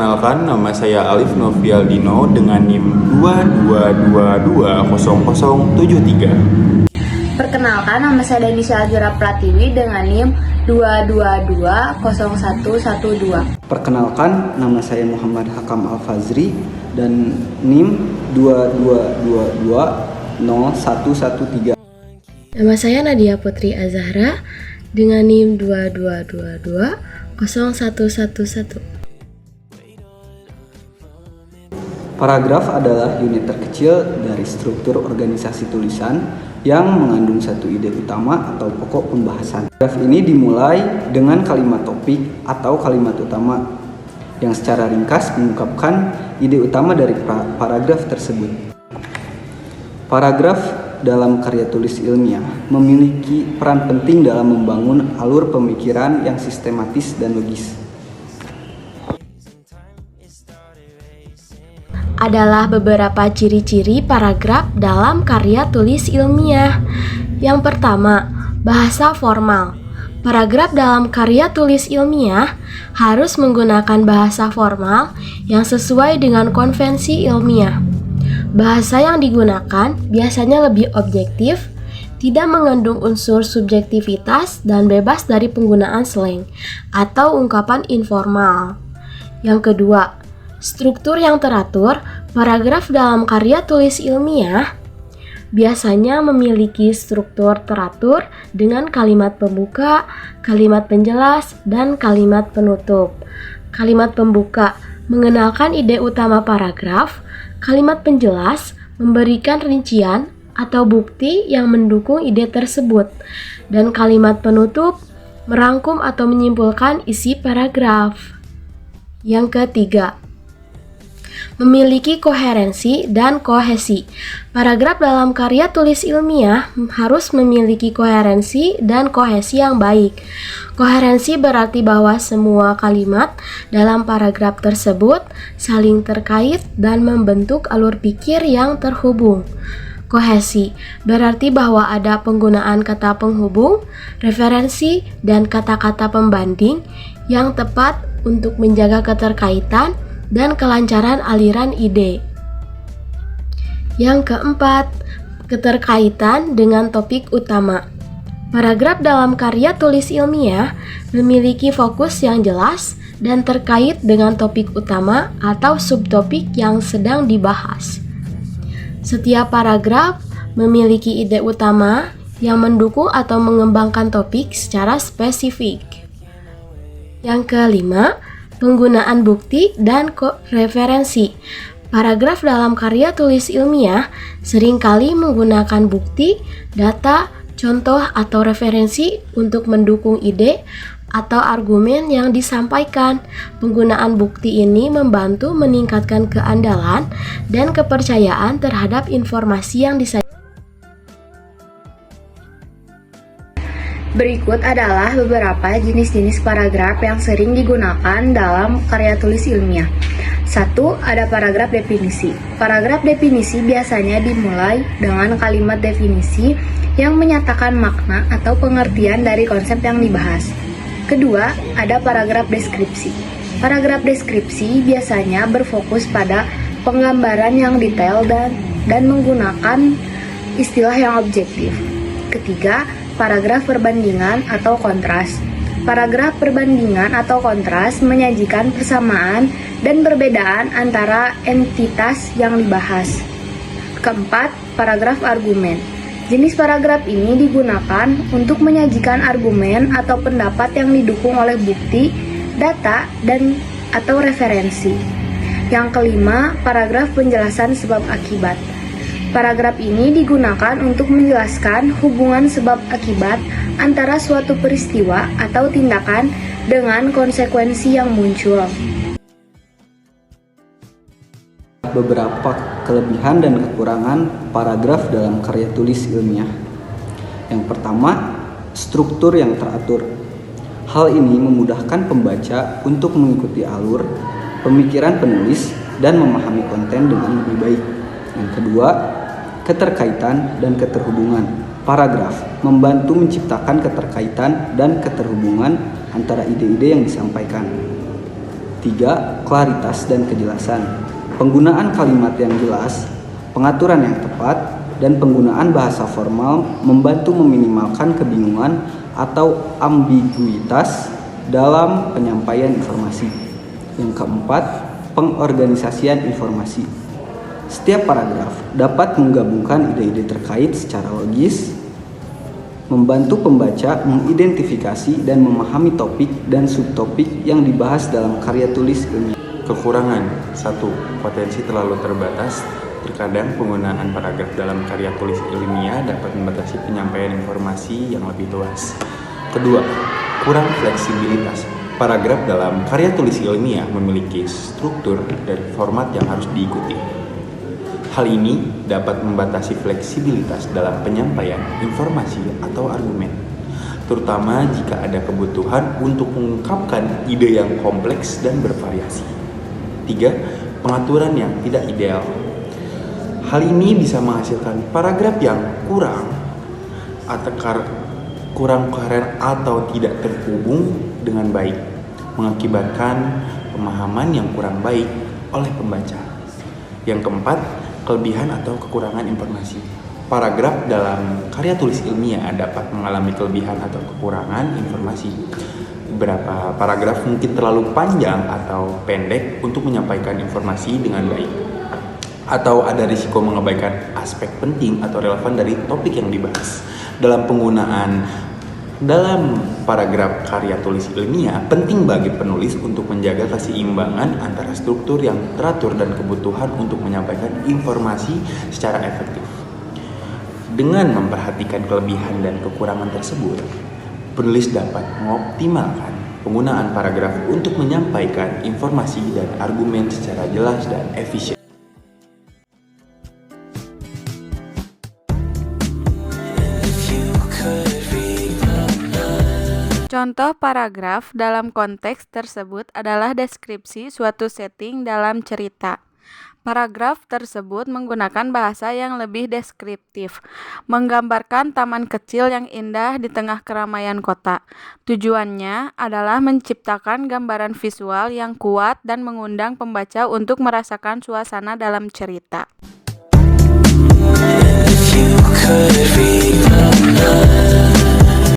Perkenalkan, nama saya Alif Novialdino dengan NIM 22220073. Perkenalkan, nama saya Danisha Azura Pratiwi dengan NIM 2220112. Perkenalkan, nama saya Muhammad Hakam Al-Fazri dan NIM 2220113. Nama saya Nadia Putri Azahra dengan NIM 22220111. Paragraf adalah unit terkecil dari struktur organisasi tulisan yang mengandung satu ide utama atau pokok pembahasan. Paragraf ini dimulai dengan kalimat topik atau kalimat utama yang secara ringkas mengungkapkan ide utama dari paragraf tersebut. Paragraf dalam karya tulis ilmiah memiliki peran penting dalam membangun alur pemikiran yang sistematis dan logis. Adalah beberapa ciri-ciri paragraf dalam karya tulis ilmiah. Yang pertama, bahasa formal. Paragraf dalam karya tulis ilmiah harus menggunakan bahasa formal yang sesuai dengan konvensi ilmiah. Bahasa yang digunakan biasanya lebih objektif, tidak mengandung unsur subjektivitas, dan bebas dari penggunaan slang atau ungkapan informal. Yang kedua, struktur yang teratur. Paragraf dalam karya tulis ilmiah biasanya memiliki struktur teratur dengan kalimat pembuka, kalimat penjelas, dan kalimat penutup. Kalimat pembuka mengenalkan ide utama paragraf, kalimat penjelas memberikan rincian atau bukti yang mendukung ide tersebut, dan kalimat penutup merangkum atau menyimpulkan isi paragraf. Yang ketiga, memiliki koherensi dan kohesi. Paragraf dalam karya tulis ilmiah harus memiliki koherensi dan kohesi yang baik. Koherensi berarti bahwa semua kalimat dalam paragraf tersebut saling terkait dan membentuk alur pikir yang terhubung. Kohesi berarti bahwa ada penggunaan kata penghubung, referensi, dan kata-kata pembanding yang tepat untuk menjaga keterkaitan dan kelancaran aliran ide. Yang keempat, keterkaitan dengan topik utama. Paragraf dalam karya tulis ilmiah memiliki fokus yang jelas dan terkait dengan topik utama atau subtopik yang sedang dibahas. Setiap paragraf memiliki ide utama yang mendukung atau mengembangkan topik secara spesifik. Yang kelima, penggunaan bukti dan referensi. Paragraf dalam karya tulis ilmiah seringkali menggunakan bukti, data, contoh, atau referensi untuk mendukung ide atau argumen yang disampaikan. Penggunaan bukti ini membantu meningkatkan keandalan dan kepercayaan terhadap informasi yang disajikan. Berikut adalah beberapa jenis-jenis paragraf yang sering digunakan dalam karya tulis ilmiah. 1. Ada paragraf definisi. Paragraf definisi biasanya dimulai dengan kalimat definisi yang menyatakan makna atau pengertian dari konsep yang dibahas. Kedua, ada paragraf deskripsi. Paragraf deskripsi biasanya berfokus pada penggambaran yang detail dan menggunakan istilah yang objektif. Ketiga, paragraf perbandingan atau kontras. Paragraf perbandingan atau kontras menyajikan persamaan dan perbedaan antara entitas yang dibahas. Keempat, paragraf argumen. Jenis paragraf ini digunakan untuk menyajikan argumen atau pendapat yang didukung oleh bukti, data, dan atau referensi. Yang kelima, paragraf penjelasan sebab akibat. Paragraf ini digunakan untuk menjelaskan hubungan sebab akibat antara suatu peristiwa atau tindakan dengan konsekuensi yang muncul. Beberapa kelebihan dan kekurangan paragraf dalam karya tulis ilmiah. Yang pertama, struktur yang teratur. Hal ini memudahkan pembaca untuk mengikuti alur pemikiran penulis dan memahami konten dengan lebih baik. Yang kedua, keterkaitan dan keterhubungan. Paragraf membantu menciptakan keterkaitan dan keterhubungan antara ide-ide yang disampaikan. 3. Klaritas dan kejelasan. Penggunaan kalimat yang jelas, pengaturan yang tepat, dan penggunaan bahasa formal membantu meminimalkan kebingungan atau ambiguitas dalam penyampaian informasi. Yang keempat, pengorganisasian informasi. Setiap paragraf dapat menggabungkan ide-ide terkait secara logis, membantu pembaca mengidentifikasi dan memahami topik dan subtopik yang dibahas dalam karya tulis ilmiah. Kekurangan 1. Potensi terlalu terbatas. Terkadang penggunaan paragraf dalam karya tulis ilmiah dapat membatasi penyampaian informasi yang lebih luas. Kedua, kurang fleksibilitas. Paragraf dalam karya tulis ilmiah memiliki struktur dan format yang harus diikuti. Hal ini dapat membatasi fleksibilitas dalam penyampaian informasi atau argumen, terutama jika ada kebutuhan untuk mengungkapkan ide yang kompleks dan bervariasi. 3. Pengaturan yang tidak ideal. Hal ini bisa menghasilkan paragraf yang kurang koheren atau tidak terhubung dengan baik, mengakibatkan pemahaman yang kurang baik oleh pembaca. Yang keempat, kelebihan atau kekurangan informasi. Paragraf dalam karya tulis ilmiah dapat mengalami kelebihan atau kekurangan informasi. Beberapa paragraf mungkin terlalu panjang atau pendek untuk menyampaikan informasi dengan baik, atau ada risiko mengabaikan aspek penting atau relevan dari topik yang dibahas. Dalam paragraf karya tulis ilmiah, penting bagi penulis untuk menjaga keseimbangan antara struktur yang teratur dan kebutuhan untuk menyampaikan informasi secara efektif. Dengan memperhatikan kelebihan dan kekurangan tersebut, penulis dapat mengoptimalkan penggunaan paragraf untuk menyampaikan informasi dan argumen secara jelas dan efisien. Contoh paragraf dalam konteks tersebut adalah deskripsi suatu setting dalam cerita. Paragraf tersebut menggunakan bahasa yang lebih deskriptif, menggambarkan taman kecil yang indah di tengah keramaian kota. Tujuannya adalah menciptakan gambaran visual yang kuat dan mengundang pembaca untuk merasakan suasana dalam cerita. If you could read my mind.